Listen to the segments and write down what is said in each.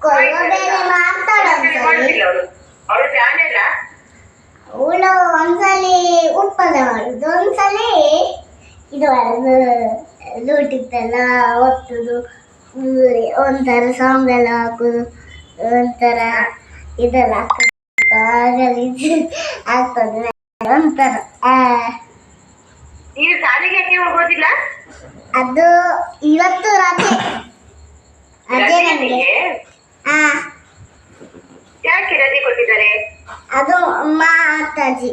ಕೊಡುವ ಬೇರೆ ಮಾಡ್ತಾಳೆ ಒಂದ್ಸಲಿ. ಅವಳು ಒಂದ್ಸಲಿ ಉಪ್ಪದ ಮಾಡುದು, ಒಂದ್ಸಲಿ ಇದು ಮಾಡುದು, ಲೂಟಿದ್ದೆಲ್ಲ ಒತ್ತುದು, ಒಂಥರ ಸಾಂಗ್ ಎಲ್ಲ ಹಾಕುದು, ಒಂಥರ ಇದೆಲ್ಲ ಹಾಕುದು, ಹಾಗಾಗಿ ಆಗ್ತದೆ ಒಂಥರ. ಅದು ಇವತ್ತು ರಜೆ ರಜೆ ನಮಗೆ. ಯಾಕೆ ರಜೆ ಕೊಟ್ಟಿದ್ದಾರೆ? ಅದು ಮಾತಾಜಿ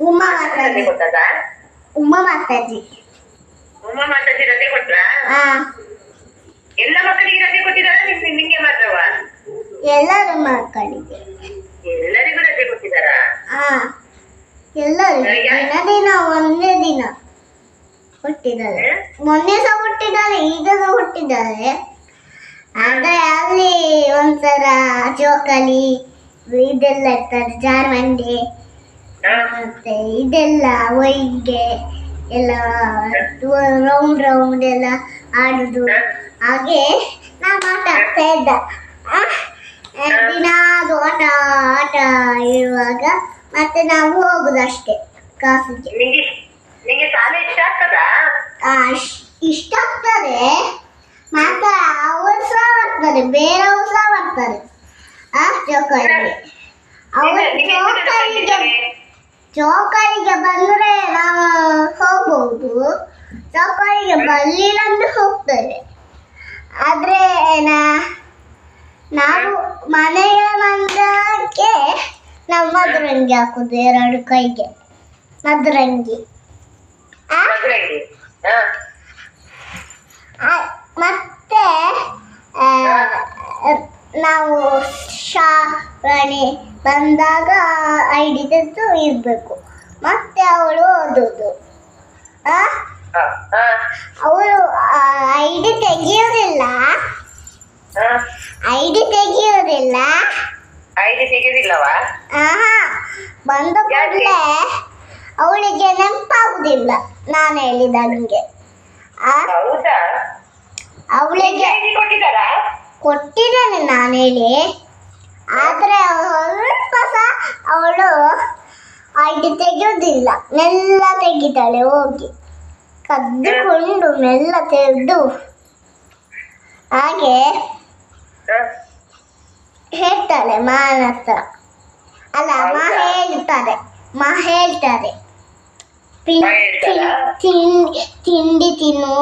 ಉಮಾ ಮಾತಾಜಿ ಉಮಾ ಮಾತಾಜಿ ಉಮಾ ಮಾತಾಜಿ ರಜೆ ಕೊಟ್ರ? ಎಲ್ಲ ಮಕ್ಕಳಿಗೆ ರಜೆ ಕೊಟ್ಟಿದ್ದಾರ? ನಿಂಗೆ ಮಾತ್ರವಾ? ಎಲ್ಲರೂ ಮಕ್ಕಳಿಗೆ ಎಲ್ಲರಿಗೂ ರಜೆ ಕೊಟ್ಟಿದ್ದಾರ? ಎಲ್ಲರಿಗೂ ದಿನ ಒಂದೇ ದಿನ ಕೊಟ್ಟಿದ್ದಾರೆ. ಮೊನ್ನೆ ಸಹ ಕೊಟ್ಟಿದ್ದಾರೆ, ಈಗ ಸಹ ಕೊಟ್ಟಿದ್ದಾರೆ. ಆದ್ರೆ ಅಲ್ಲಿ ಒಂಥರ ಜೋಕಾಲಿ ಇದೆಲ್ಲ ಇರ್ತದೆ, ಜಾರ್ಮಂಡಿ ಮತ್ತೆ ಇದೆಲ್ಲ ಒಯ್ಗೆ ಎಲ್ಲ ರೌಂಡ್ ರೌಂಡ್ ಎಲ್ಲ ಆಡುದು. ಹಾಗೆ ನಾವು ಆಟ ಆಡ್ತಾ ಇದ್ದ. ದಿನ ಅದು ಆಟ ಆಟ ಇರುವಾಗ ಮತ್ತೆ ನಾವು ಹೋಗುದಷ್ಟೇ ಕಾಫಿಗೆ. ನಿಂಗೆ ಶಾಲೆ ಇಷ್ಟ ಆಗ್ತದಾ? ಇಷ್ಟ ಆಗ್ತದೆ. ಮತ್ತೆ ಅವರು ಸಹ ಬರ್ತಾರೆ, ಬೇರೆಯವರು ಸಹ ಬರ್ತಾರೆ ಜೋಕಾಲಿಗೆ. ಅವರು ಜೋಕಾಲಿಗೆ ಬಂದ್ರೆ ನಾವು ಹೋಗ್ಬೋದು, ಜೋಕಾಲಿಗೆ ಬರ್ಲಿಲ್ಲ ಅಂದ್ರೆ ಹೋಗ್ತೇವೆ. ಆದ್ರೆ ನಾವು ಮನೆಗೆ ಬಂದಕ್ಕೆ ನಾವು ಮಧುರಂಗಿ ಹಾಕುದು, 2 ಕೈಗೆ ಮಧುರಂಗಿ. ಮತ್ತೆ ನಾವು ಶಾಲೆ ಬಂದಾಗ ಐಡಿ ತೆಗೆದು ಇರ್ಬೇಕು. ಮತ್ತೆ ಅವಳು ಓದುದು. ಅವಳು ಐಡಿ ತೆಗಿಯೋದಿಲ್ಲ. ಬಂದ ಕೂಡಲೇ ಅವಳಿಗೆ ನೆನಪಾಗುದಿಲ್ಲ ನಾನು ಹೇಳಿದಂಗೆ. ಅವಳಿಗೆ ಕೊಟ್ಟಿದ್ದೇನೆ ನಾನು ಹೇಳಿ, ಆದ್ರೆ ಸ್ವಲ್ಪ ಸಹ ಅವಳು ಐಡಿ ತೆಗೆಯೋದಿಲ್ಲ. ಮೆಲ್ಲ ತೆಗಿತಾಳೆ, ಹೋಗಿ ಕದ್ದುಕೊಂಡು ಮೆಲ್ಲ ತೆಗೆದು ಹಾಗೆ ಹೇಳ್ತಾಳೆ ಮಾನ ಹತ್ರ. ಅಲ್ಲ, ಹೇಳ್ತಾರೆ ತಿಂಡಿ ತಿನ್ನು